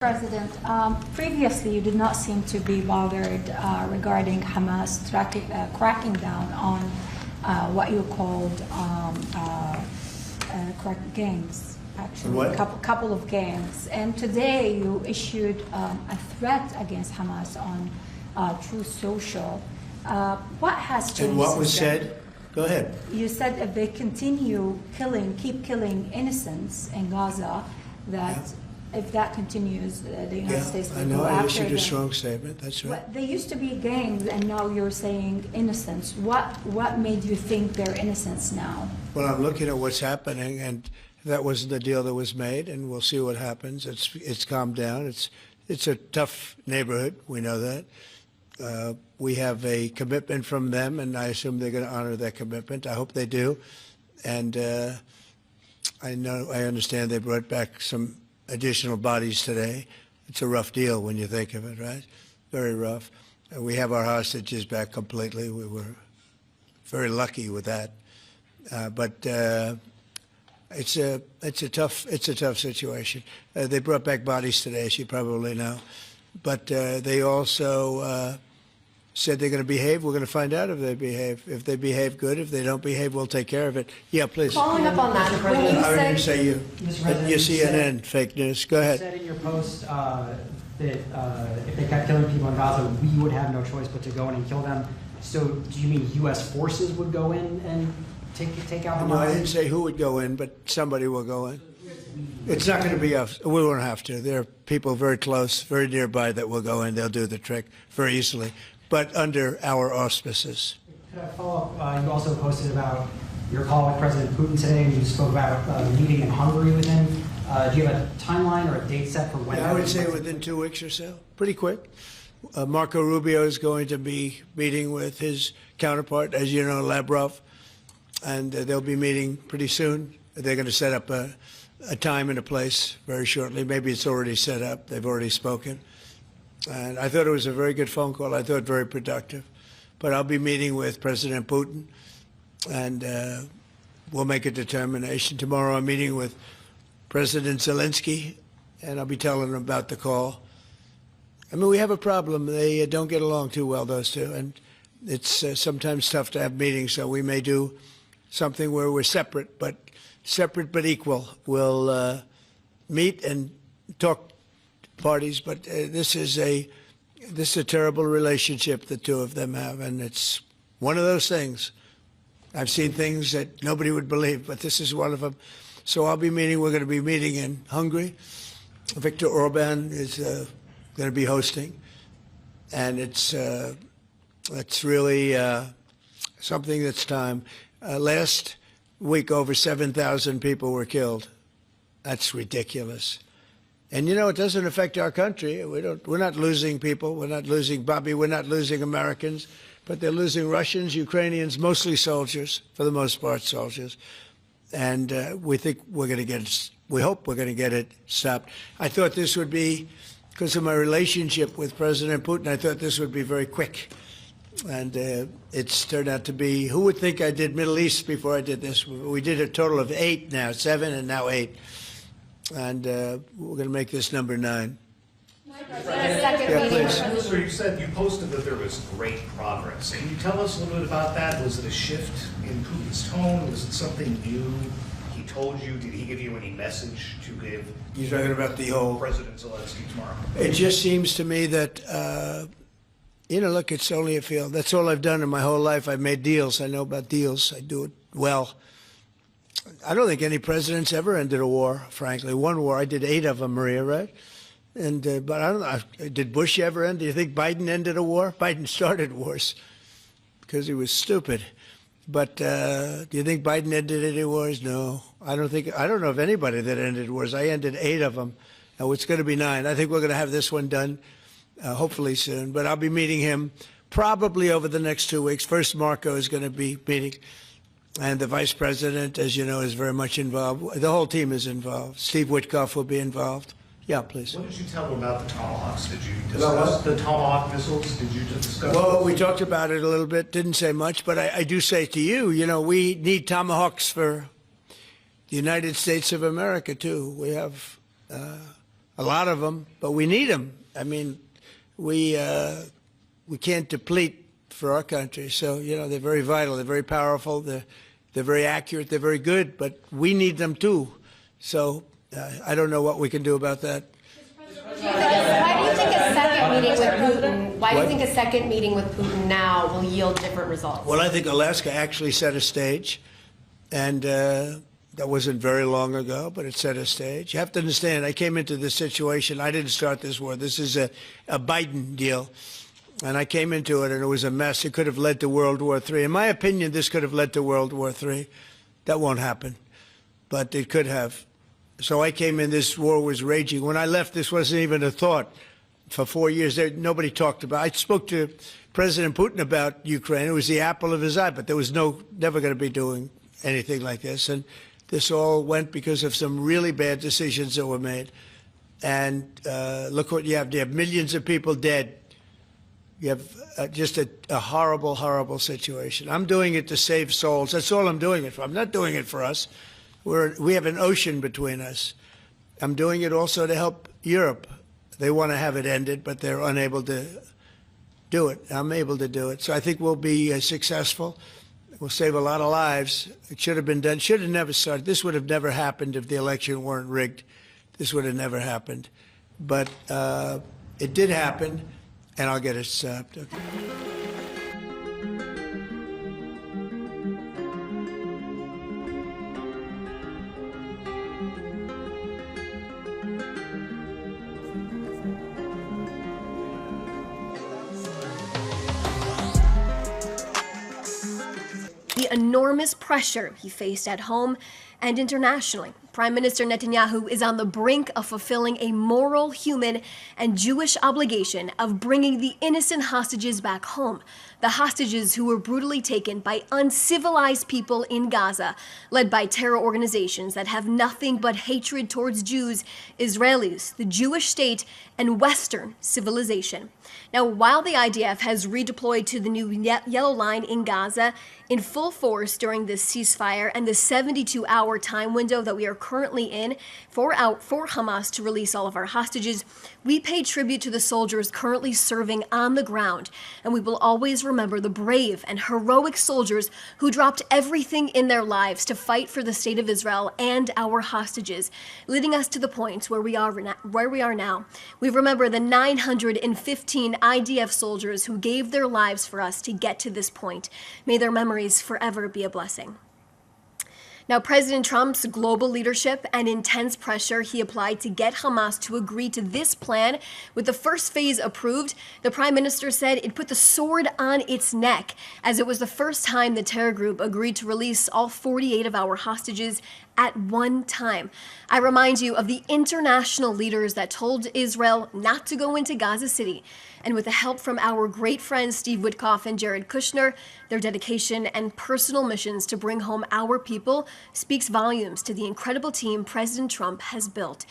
President, previously you did not seem to be bothered regarding Hamas cracking down on what you called gangs, actually, a couple of gangs. And today you issued a threat against Hamas on Truth Social. What has changed? And what was said? Go ahead. You said if they continue keep killing innocents in Gaza, that if that continues, the United States will go after them. I issued a strong statement. That's right. They used to be gangs, and now you're saying innocents. What made you think they're innocents now? Well, I'm looking at what's happening, and that wasn't the deal that was made, and we'll see what happens. It's calmed down. It's a tough neighborhood. We know that. We have a commitment from them, and I assume they're going to honor that commitment. I hope they do. And I understand they brought back some additional bodies today. It's a rough deal when you think of it, right? Very rough. We have our hostages back completely. We were very lucky with that. But it's a tough situation. They brought back bodies today, as you probably know. But they also said they're going to behave. We're going to find out if they behave. If they behave good, if they don't behave, we'll take care of it. Yeah, please. Following up on that, when you I didn't say you. you CNN, fake news. Go ahead. You said in your post that if they kept killing people in Gaza, we would have no choice but to go in and kill them. So do you mean U.S. forces would go in and take out Hamas? No, I didn't say who would go in, but somebody will go in. It's not going to be us. We won't have to. There are people very close, very nearby that will go in. They'll do the trick very easily, but under our auspices. Could I follow up? You also posted about your call with President Putin today, and you spoke about a meeting in Hungary with him. Do you have a timeline or a date set for when? Yeah, I would say within 2 weeks or so, pretty quick. Marco Rubio is going to be meeting with his counterpart, as you know, Lavrov, and they'll be meeting pretty soon. They're going to set up a time and a place very shortly. Maybe it's already set up. They've already spoken. And I thought it was a very good phone call. I thought very productive. But I'll be meeting with President Putin, and we'll make a determination. Tomorrow I'm meeting with President Zelensky, and I'll be telling him about the call. I mean, we have a problem. They don't get along too well, those two, and it's sometimes tough to have meetings, so we may do something where we're separate but equal. We'll meet and talk to parties, but this is a terrible relationship the two of them have, and it's one of those things. I've seen things that nobody would believe, but this is one of them. So we're going to be meeting in Hungary. Viktor Orban is going to be hosting, and it's really something that's time. Last week, over 7,000 people were killed. That's ridiculous. And you know, it doesn't affect our country. We're not losing people. We're not losing Bobby. We're not losing Americans, but they're losing Russians, Ukrainians, mostly soldiers, for the most part, soldiers. And we think we're going to get it. We hope we're going to get it stopped. I thought this would be, because of my relationship with President Putin, I thought this would be very quick. And it's turned out to be, who would think I did Middle East before I did this? We did a total of 8 now, 7 and now 8. And we're going to make this number 9. Yeah, please. So you said you posted that there was great progress. Can you tell us a little bit about that? Was it a shift in Putin's tone? Was it something new he told you? Did he give you any message to give? You're talking about the whole President Zelensky tomorrow. It just seems to me that, look, it's only a field. That's all I've done in my whole life. I've made deals. I know about deals. I do it well. I don't think any president's ever ended a war, frankly. One war, I did 8 of them, Maria, right? And but I don't know, did Bush ever end? Do you think Biden ended a war? Biden started wars because he was stupid. But do you think Biden ended any wars? No, I don't know of anybody that ended wars. I ended 8 of them. Now it's going to be 9. I think we're going to have this one done hopefully soon. But I'll be meeting him probably over the next 2 weeks. First, Marco is going to be meeting. And the vice president, as you know, is very much involved. The whole team is involved. Steve Witkoff will be involved. Yeah, please. What did you tell them about the Tomahawks? Did you discuss the Tomahawk missiles? Did you discuss? Well, we talked about it a little bit. Didn't say much, but I do say to you, we need Tomahawks for the United States of America, too. We have a lot of them, but we need them. I mean, we can't deplete for our country. So, you know, they're very vital. They're very powerful. They're very accurate. They're very good, but we need them too. So I don't know what we can do about that. Why do you think a second meeting with Putin? Why do you think a second meeting with Putin now will yield different results? Well, I think Alaska actually set a stage, and that wasn't very long ago, but it set a stage. You have to understand, I came into this situation. I didn't start this war. This is a Biden deal, and I came into it, and it was a mess. It could have led to World War III. In my opinion, this could have led to World War III. That won't happen, but it could have. So I came in, this war was raging. When I left, this wasn't even a thought. For 4 years, nobody talked about it. I spoke to President Putin about Ukraine. It was the apple of his eye, but there was never going to be doing anything like this. And this all went because of some really bad decisions that were made. And look what you have. You have millions of people dead. You have just a horrible, horrible situation. I'm doing it to save souls. That's all I'm doing it for. I'm not doing it for us. We have an ocean between us. I'm doing it also to help Europe. They want to have it ended, but they're unable to do it. I'm able to do it. So I think we'll be successful. We'll save a lot of lives. It should have been done. Should have never started. This would have never happened if the election weren't rigged. This would have never happened. But it did happen, and I'll get it stopped. Okay. The enormous pressure he faced at home and internationally. Prime Minister Netanyahu is on the brink of fulfilling a moral, human, and Jewish obligation of bringing the innocent hostages back home. The hostages who were brutally taken by uncivilized people in Gaza, led by terror organizations that have nothing but hatred towards Jews, Israelis, the Jewish state, and Western civilization. Now, while the IDF has redeployed to the new yellow line in Gaza in full force during this ceasefire and the 72-hour time window that we are currently in for Hamas to release all of our hostages, we pay tribute to the soldiers currently serving on the ground, and we will always remember the brave and heroic soldiers who dropped everything in their lives to fight for the state of Israel and our hostages, leading us to the point where we are now. We remember the 915 IDF soldiers who gave their lives for us to get to this point. May their memories forever be a blessing. Now, President Trump's global leadership and intense pressure he applied to get Hamas to agree to this plan, with the first phase approved, the Prime Minister said it put the sword on its neck, as it was the first time the terror group agreed to release all 48 of our hostages at one time. I remind you of the international leaders that told Israel not to go into Gaza City. And with the help from our great friends Steve Witkoff and Jared Kushner, their dedication and personal missions to bring home our people speaks volumes to the incredible team President Trump has built.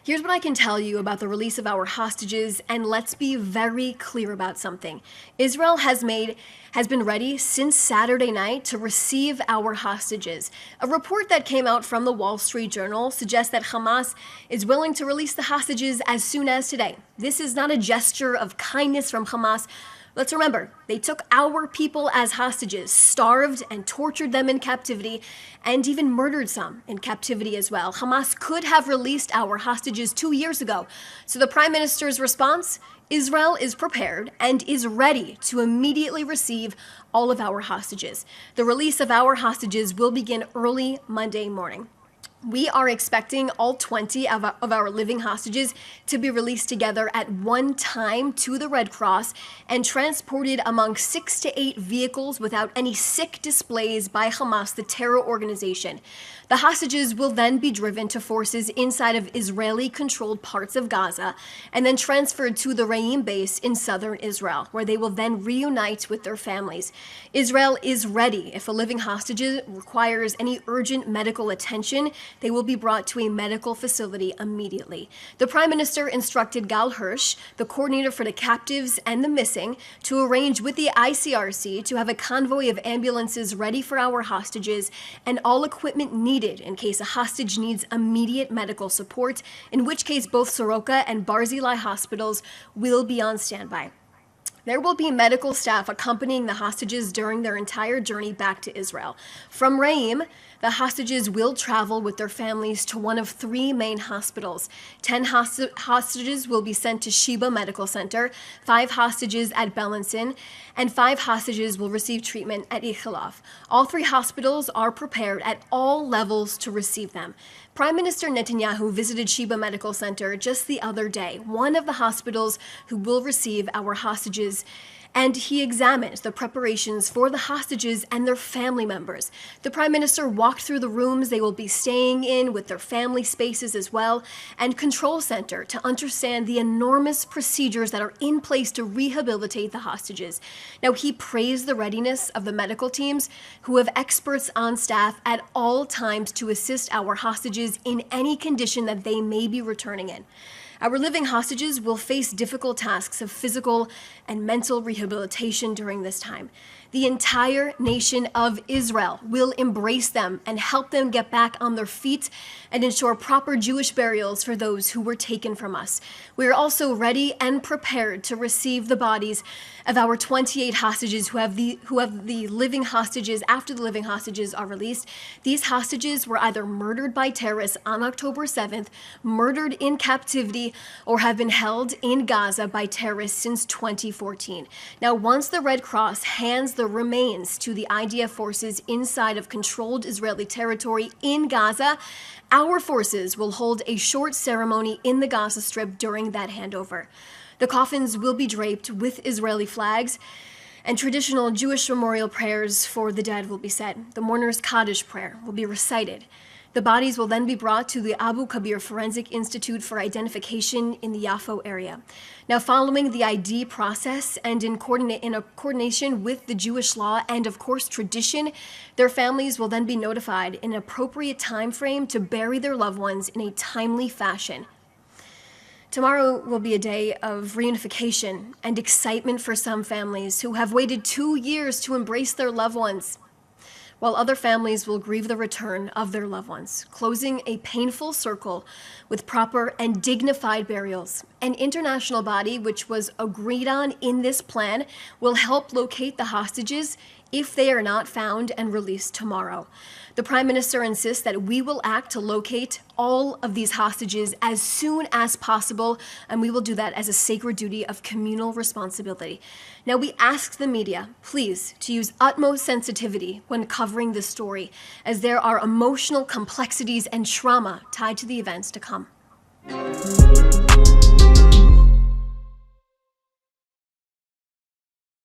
Here's what I can tell you about the release of our hostages, and let's be very clear about something. Israel has been ready since Saturday night to receive our hostages. A report that came out from the Wall Street Journal suggests that Hamas is willing to release the hostages as soon as today. This is not a gesture of kindness from Hamas. Let's remember, they took our people as hostages, starved and tortured them in captivity, and even murdered some in captivity as well. Hamas could have released our hostages 2 years ago. So the Prime Minister's response? Israel is prepared and is ready to immediately receive all of our hostages. The release of our hostages will begin early Monday morning. We are expecting all 20 of our living hostages to be released together at one time to the Red Cross and transported among 6 to 8 vehicles without any sick displays by Hamas, the terror organization. The hostages will then be driven to forces inside of Israeli-controlled parts of Gaza and then transferred to the Re'im base in southern Israel, where they will then reunite with their families. Israel is ready if a living hostage requires any urgent medical attention they will be brought to a medical facility immediately. The Prime Minister instructed Gal Hirsch, the coordinator for the captives and the missing, to arrange with the ICRC to have a convoy of ambulances ready for our hostages and all equipment needed in case a hostage needs immediate medical support, in which case both Soroka and Barzilai hospitals will be on standby. There will be medical staff accompanying the hostages during their entire journey back to Israel. From Reim, the hostages will travel with their families to one of 3 main hospitals. 10 hostages will be sent to Sheba Medical Center, 5 hostages at Belenson, and 5 hostages will receive treatment at Ichilov. All 3 hospitals are prepared at all levels to receive them. Prime Minister Netanyahu visited Sheba Medical Center just the other day, one of the hospitals who will receive our hostages, and he examined the preparations for the hostages and their family members. The Prime Minister walked through the rooms they will be staying in with their family spaces as well, and Control Center to understand the enormous procedures that are in place to rehabilitate the hostages. Now, he praised the readiness of the medical teams who have experts on staff at all times to assist our hostages in any condition that they may be returning in. Our living hostages will face difficult tasks of physical and mental rehabilitation during this time. The entire nation of Israel will embrace them and help them get back on their feet and ensure proper Jewish burials for those who were taken from us. We are also ready and prepared to receive the bodies of our 28 hostages who have the living hostages after the living hostages are released. These hostages were either murdered by terrorists on October 7th, murdered in captivity, or have been held in Gaza by terrorists since 2014. Now, once the Red Cross hands the remains to the IDF forces inside of controlled Israeli territory in Gaza, our forces will hold a short ceremony in the Gaza Strip during that handover. The coffins will be draped with Israeli flags, and traditional Jewish memorial prayers for the dead will be said. The mourner's Kaddish prayer will be recited. The bodies will then be brought to the Abu Kabir Forensic Institute for identification in the Yafo area. Now, following the ID process and in coordination with the Jewish law and, of course, tradition, their families will then be notified in an appropriate time frame to bury their loved ones in a timely fashion. Tomorrow will be a day of reunification and excitement for some families who have waited 2 years to embrace their loved ones, while other families will grieve the return of their loved ones, closing a painful circle with proper and dignified burials. An international body, which was agreed on in this plan, will help locate the hostages if they are not found and released tomorrow. The Prime Minister insists that we will act to locate all of these hostages as soon as possible, and we will do that as a sacred duty of communal responsibility. Now, we ask the media, please, to use utmost sensitivity when covering this story, as there are emotional complexities and trauma tied to the events to come.